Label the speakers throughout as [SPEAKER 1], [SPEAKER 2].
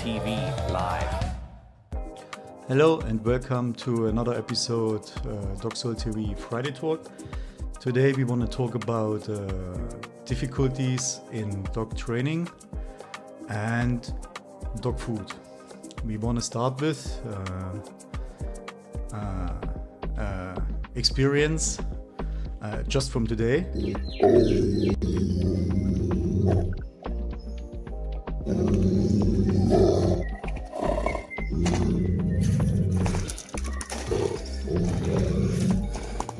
[SPEAKER 1] TV live.
[SPEAKER 2] Hello and welcome to another episode Dogsoul TV Friday Talk. Today we want to talk about difficulties in dog training and dog food. We want to start with experience just from today.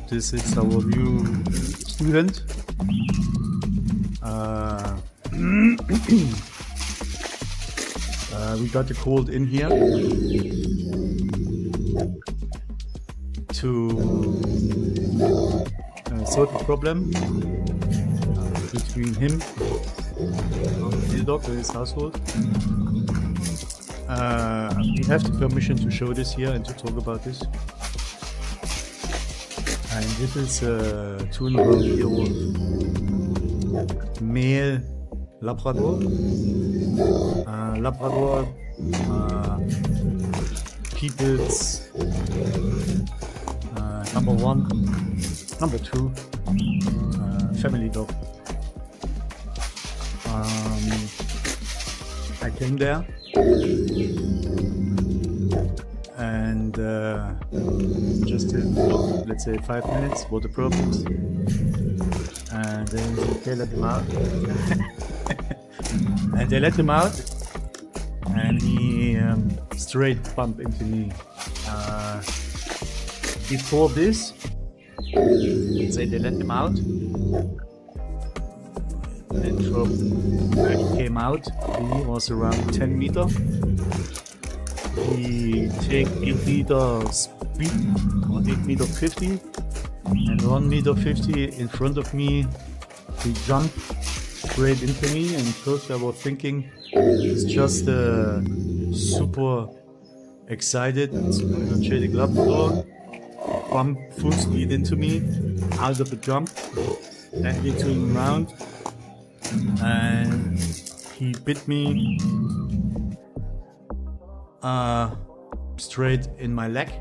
[SPEAKER 2] This is our new student. We got a cold in here to sort the problem between him and the dog in his household. We have the permission to show this here and to talk about this. And this is a 2.5-year-old male Labrador. Labrador, people's number one, number two family dog. I came there and just in, let's say 5 minutes, what the problems, and then they let him out. And they let him out, and he straight bumped into me. Before this, let's say they let him out, and from where he came out, he was around 10 meters. He take 8 meter speed, or 8 meter 50, and 1 meter 50 in front of me. He jumped straight into me, and first I was thinking it's just a super excited, energetic Labrador, bumped full speed into me, out of the jump, and we turned around, and he bit me straight in my leg.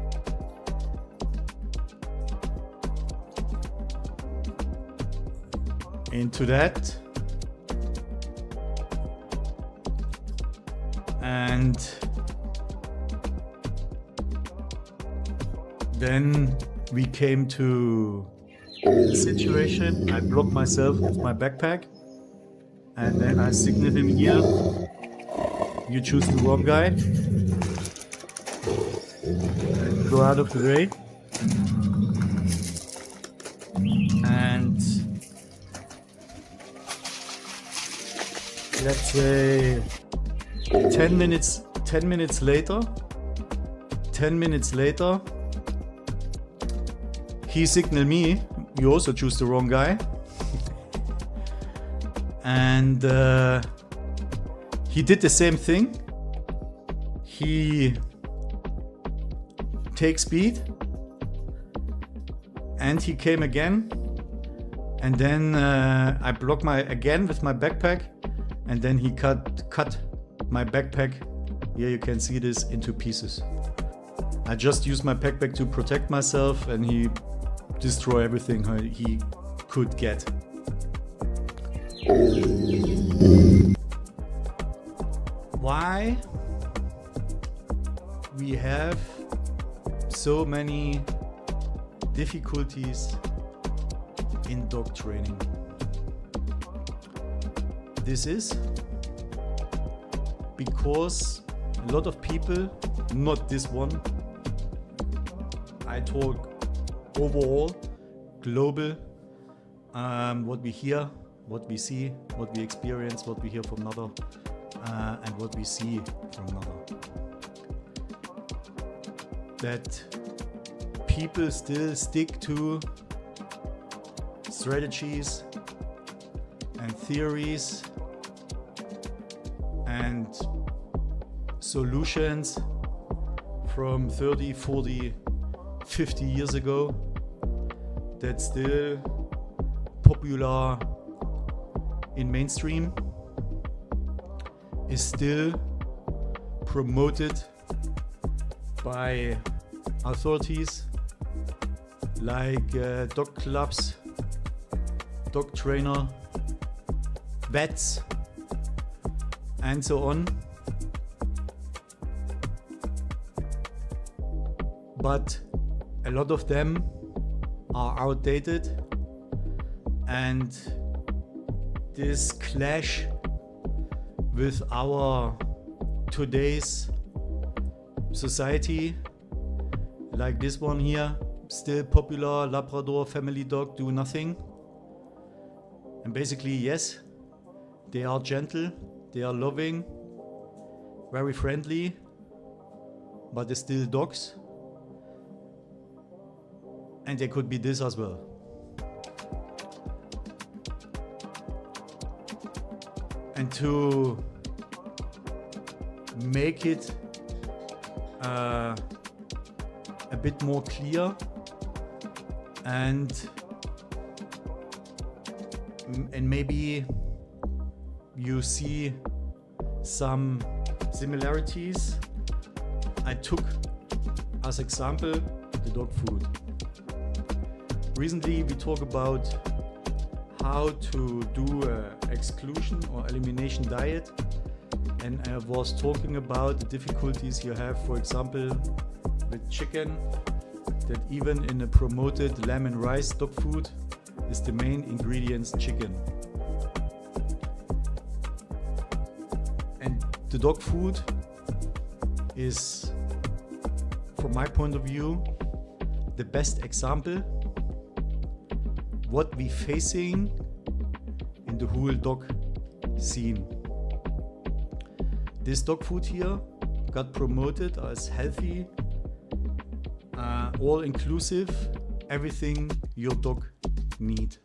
[SPEAKER 2] Into that, and then we came to the situation. I blocked myself with my backpack, and then I signaled him here, you choose the wrong guy, and go out of the way. And let's say 10 minutes later, he signaled me, you also choose the wrong guy. And he did the same thing. He takes speed, and he came again. And then I blocked again with my backpack. And then he cut my backpack, here you can see this, into pieces. I just used my backpack to protect myself, and he destroyed everything he could get. Why we have so many difficulties in dog training? This is because a lot of people, not this one, I talk overall, global, what we hear, what we see, what we experience, what we hear from another, and what we see from another. That people still stick to strategies and theories and solutions from 30, 40, 50 years ago that's still popular in mainstream, is still promoted by authorities like dog clubs, dog trainer, vets, and so on. But a lot of them are outdated, and this clash with our today's society, like this one here, still popular Labrador family dog, do nothing. And basically, yes, they are gentle, they are loving, very friendly, but they're still dogs. And they could be this as well. And to make it a bit more clear and maybe you see some similarities, I took as example the dog food. Recently we talk about how to do an exclusion or elimination diet, and I was talking about the difficulties you have, for example, with chicken, that even in a promoted lamb and rice dog food is the main ingredients chicken. And the dog food is, from my point of view, the best example what we facing in the whole dog scene. This dog food here got promoted as healthy, all-inclusive, everything your dog need.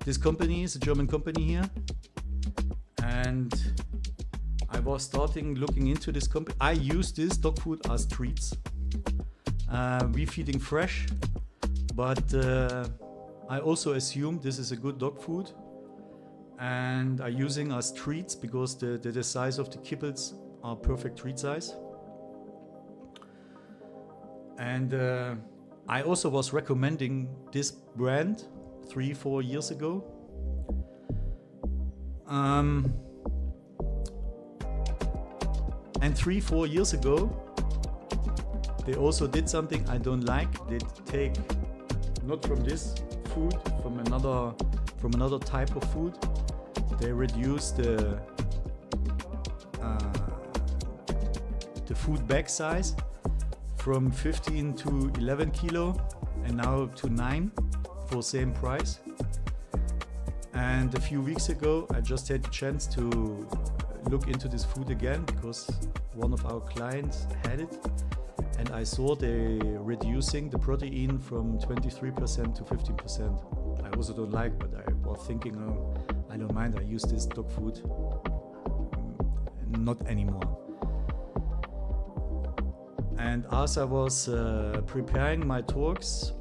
[SPEAKER 2] This company is a German company here, and I was starting looking into this company. I use this dog food as treats. We feeding fresh, but I also assume this is a good dog food, and I'm using as treats because the size of the kibbles are perfect treat size. And I also was recommending this brand 3-4 years ago. And 3-4 years ago, they also did something I don't like. They take not from this food, from another type of food. They reduce the food bag size from 15 to 11 kilo and now to 9 for same price. And a few weeks ago I just had the chance to look into this food again because one of our clients had it, and I saw they reducing the protein from 23% to 15%. I also don't like, but I was thinking, oh, I don't mind, I use this dog food. Not anymore. And as I was preparing my talks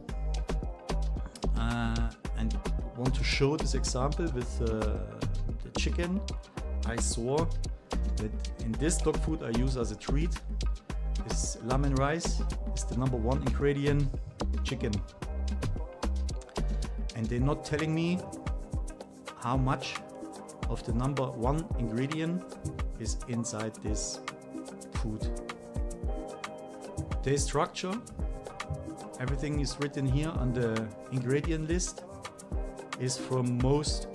[SPEAKER 2] and want to show this example with the chicken, I saw that in this dog food I use as a treat is lamb and rice, is the number one ingredient, chicken. And they're not telling me how much of the number one ingredient is inside this food. The structure, everything is written here on the ingredient list, is from most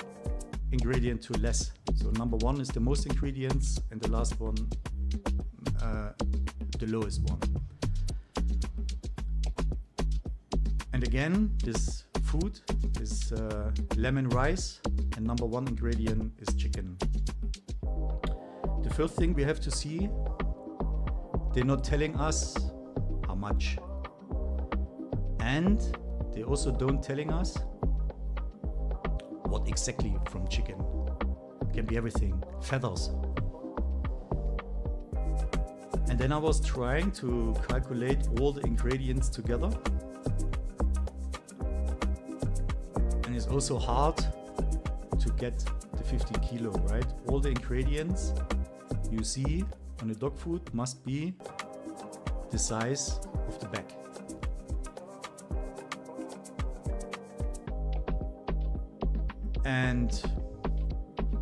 [SPEAKER 2] ingredient to less. So number one is the most ingredients, and the last one the lowest one. And again, this food is lemon rice, and number one ingredient is chicken. The first thing we have to see, they're not telling us how much, and they also don't telling us what exactly from chicken. It can be everything, feathers. And then I was trying to calculate all the ingredients together, and it's also hard to get the 50 kilo, right? All the ingredients you see on a dog food must be the size of the back. And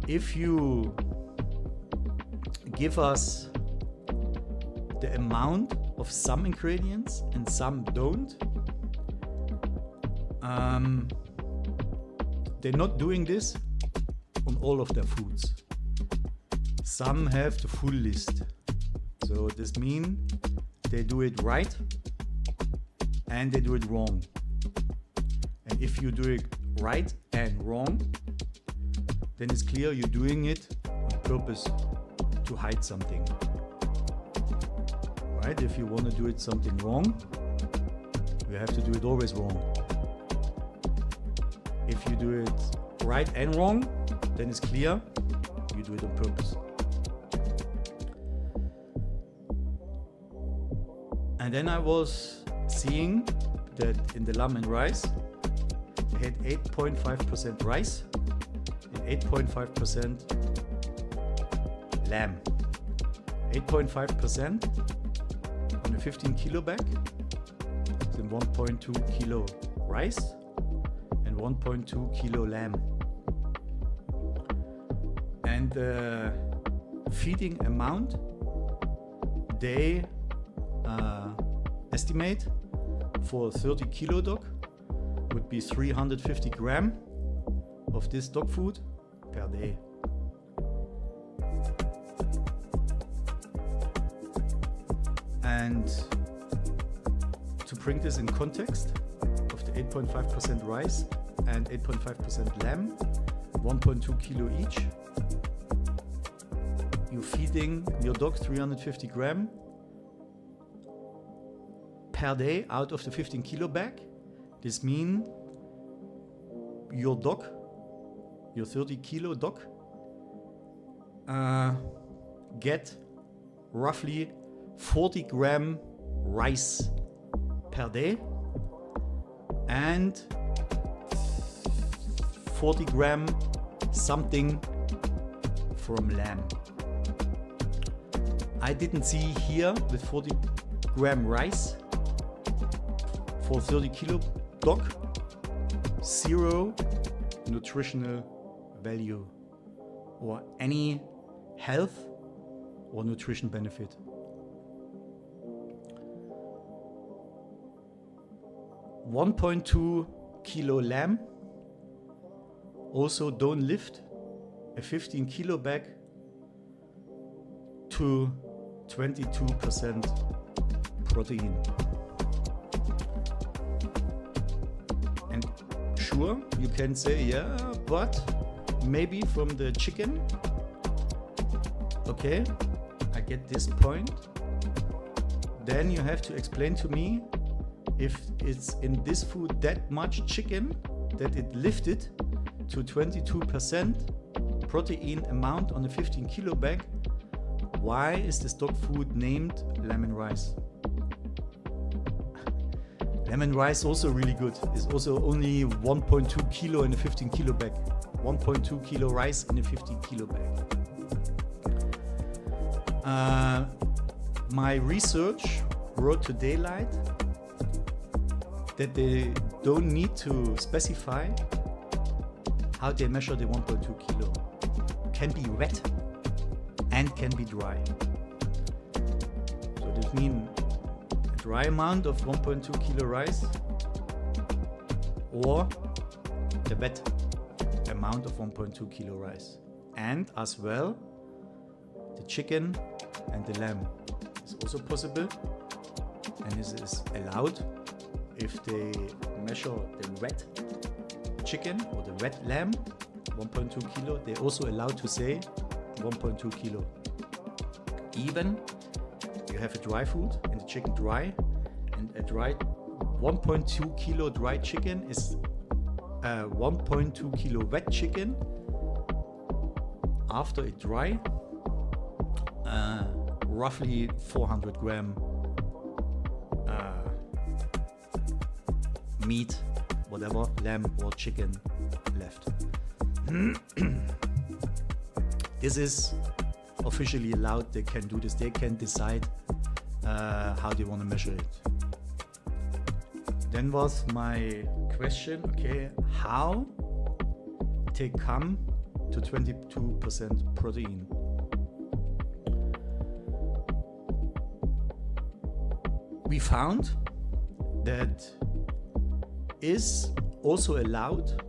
[SPEAKER 2] if you give us the amount of some ingredients and some don't, they're not doing this on all of their foods. Some have the full list. So this means they do it right and they do it wrong. And if you do it right and wrong, then it's clear you're doing it on purpose to hide something. Right? If you want to do it something wrong, you have to do it always wrong. If you do it right and wrong, then it's clear you do it on purpose. And then I was seeing that in the lamb and rice, they had 8.5% rice and 8.5% lamb. 8.5% on a 15 kilo bag, then 1.2 kilo rice and 1.2 kilo lamb. And the feeding amount they estimate for a 30 kilo dog would be 350 gram of this dog food per day. And to bring this in context of the 8.5% rice and 8.5% lamb, 1.2 kilo each, you're feeding your dog 350 gram per day out of the 15 kilo bag. This means your dog, your 30 kilo dog, get roughly 40 gram rice per day and 40 gram something from lamb. I didn't see here with 40 gram rice for 30 kilo dog, zero nutritional value or any health or nutrition benefit. $1.2 kilo lamb also don't lift a 15 kilo bag to 22% protein. And sure, you can say, yeah, but maybe from the chicken. Okay, I get this point. Then you have to explain to me if it's in this food that much chicken that it lifted to 22% protein amount on a 15 kilo bag, why is this dog food named lemon rice? Lemon rice also really good. It's also only 1.2 kilo in a 15 kilo bag. 1.2 kilo rice in a 15 kilo bag. My research brought to daylight that they don't need to specify how they measure the 1.2 kilo. Can be wet and can be dry. So this means a dry amount of 1.2 kilo rice or the wet amount of 1.2 kilo rice. And as well, the chicken and the lamb is also possible, and this is allowed if they measure the wet chicken or the wet lamb 1.2 kilo, they're also allowed to say 1.2 kilo. Even you have a dry food and the chicken dry, and a dry 1.2 kilo dry chicken is 1.2 kilo wet chicken after it dry, roughly 400 gram meat, whatever, lamb or chicken left. This is officially allowed, they can do this. They can decide how they want to measure it. Then was my question, okay, how they come to 22% protein? We found that is also allowed,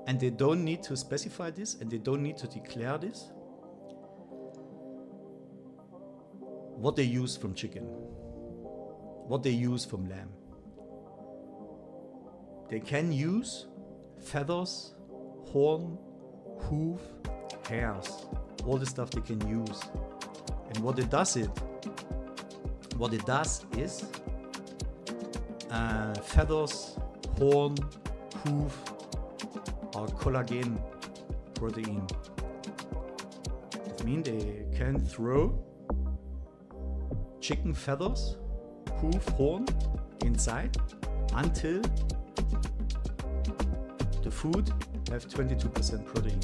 [SPEAKER 2] and they don't need to specify this and they don't need to declare this, what they use from chicken, what they use from lamb. They can use feathers, horn, hoof, hairs, all the stuff they can use. And what it does is feathers, horn, hoof are collagen protein. That means they can throw chicken feathers, hoof, horn inside until the food have 22% protein.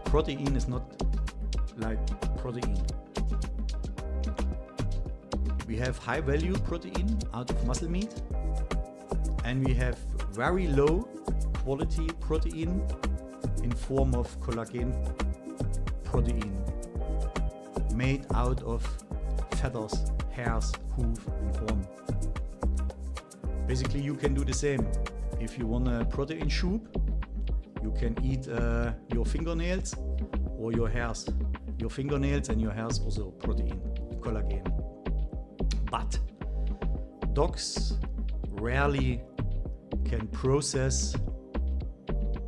[SPEAKER 2] Protein is not like protein. We have high value protein out of muscle meat, and we have very low quality protein in form of collagen protein made out of feathers, hairs, hoof and horn. Basically you can do the same. If you want a protein soup, you can eat your fingernails or your hairs. Your fingernails and your hairs also protein, collagen. But dogs rarely can process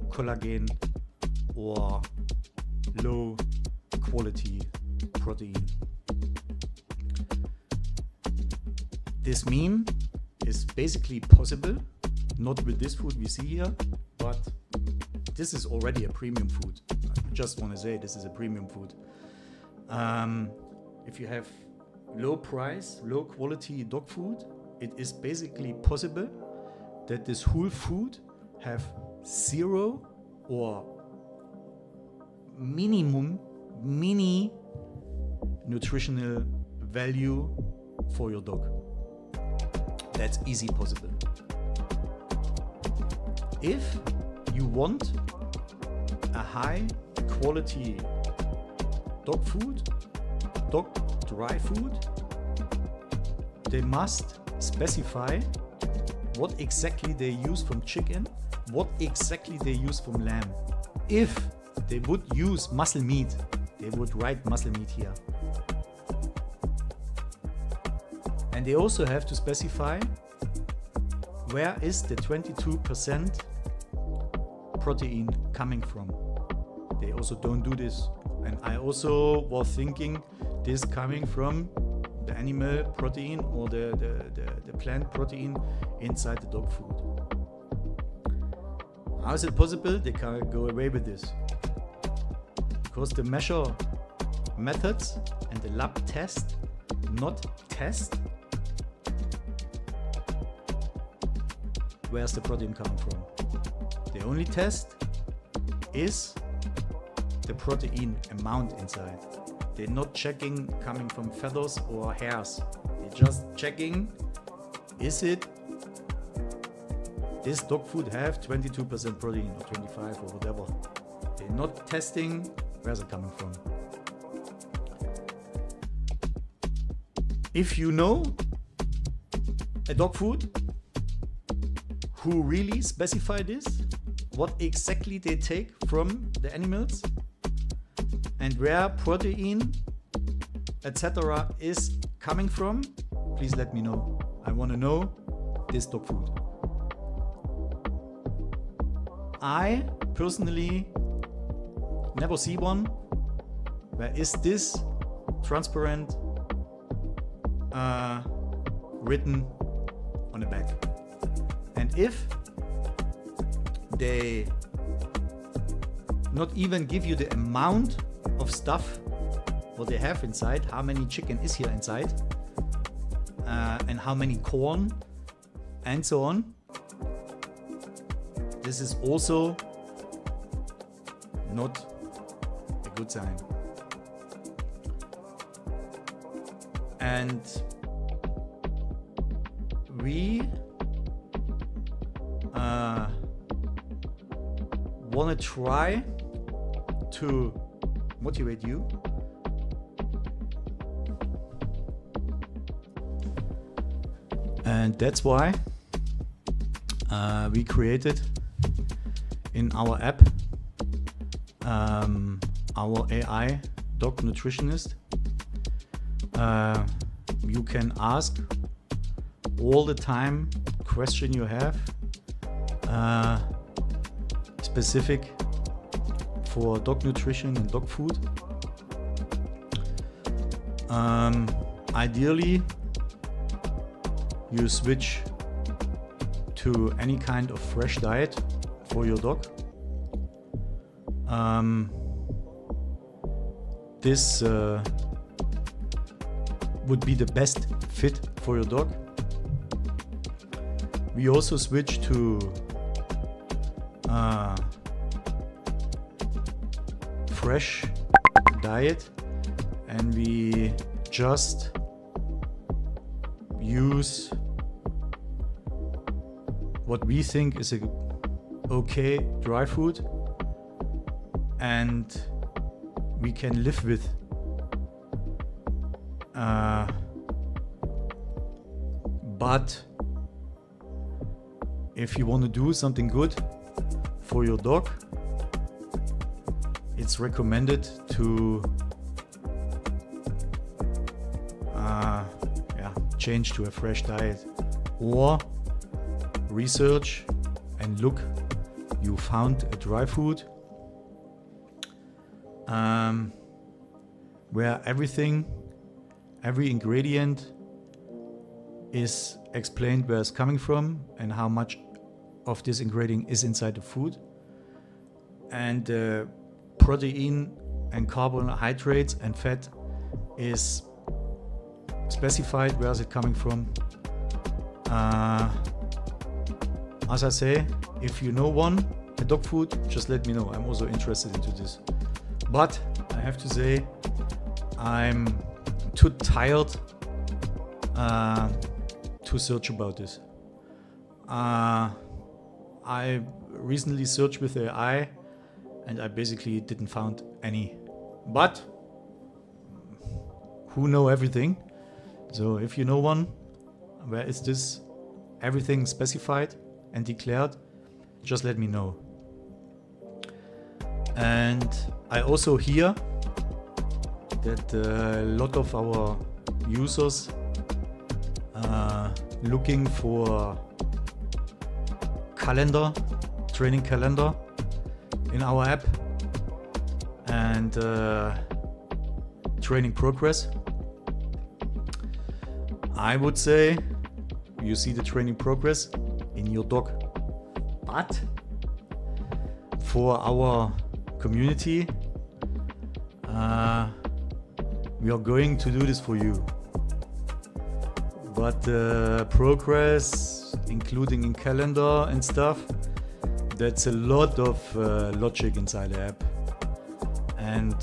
[SPEAKER 2] collagen or low quality protein. This meme is basically possible, not with this food we see here, but this is already a premium food. I just want to say this is a premium food. If you have low price, low quality dog food, it is basically possible that this whole food have zero or mini nutritional value for your dog. That's easy possible. If you want a high quality dog food, dog dry food, they must specify what exactly they use from chicken, what exactly they use from lamb. If they would use muscle meat, they would write muscle meat here. And they also have to specify where is the 22% protein coming from. They also don't do this. And I also was thinking this coming from the animal protein or the plant protein inside the dog food. How is it possible they can't go away with this? Because the measure methods and the lab test not test where's the protein coming from. The only test is the protein amount inside. They're not checking coming from feathers or hairs. They're just checking, is it this dog food have 22% protein or 25 or whatever. They're not testing where's it coming from. If you know a dog food who really specify this, what exactly they take from the animals and where protein etc. is coming from, please let me know. I want to know this dog food. I personally never see one where is this transparent written on the back. And if they not even give you the amount of stuff what they have inside, how many chicken is here inside, and how many corn and so on, this is also not a good sign. And we want to try to motivate you and that's why we created in our app our AI dog nutritionist. You can ask all the time question you have, specific for dog nutrition and dog food. Ideally, you switch to any kind of fresh diet for your dog. This would be the best fit for your dog. We also switch to fresh diet, and we just use what we think is a okay dry food and we can live with. But if you want to do something good for your dog, it's recommended to change to a fresh diet or research and look. You found a dry food where every ingredient is explained where it's coming from and how much of this ingredient is inside the food, and protein and carbohydrates and fat is specified where is it coming from. As I say, if you know a dog food, just let me know. I'm also interested into this. But I have to say, I'm too tired to search about this. I recently searched with AI and I basically didn't find any. But who know everything? So if you know one, where is this everything specified and declared, just let me know. And I also hear that a lot of our users are looking for training calendar in our app and training progress. I would say you see the training progress in your dog, but for our community, we are going to do this for you. But progress, including in calendar and stuff, that's a lot of logic inside the app. And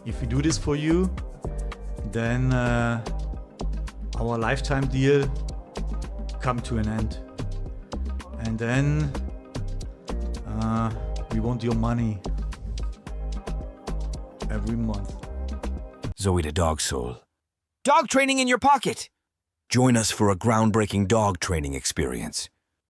[SPEAKER 2] if we do this for you, then our lifetime deal come to an end. And then we want your money every month.
[SPEAKER 1] Zoeta Dogsoul. Dog training in your pocket. Join us for a groundbreaking dog training experience.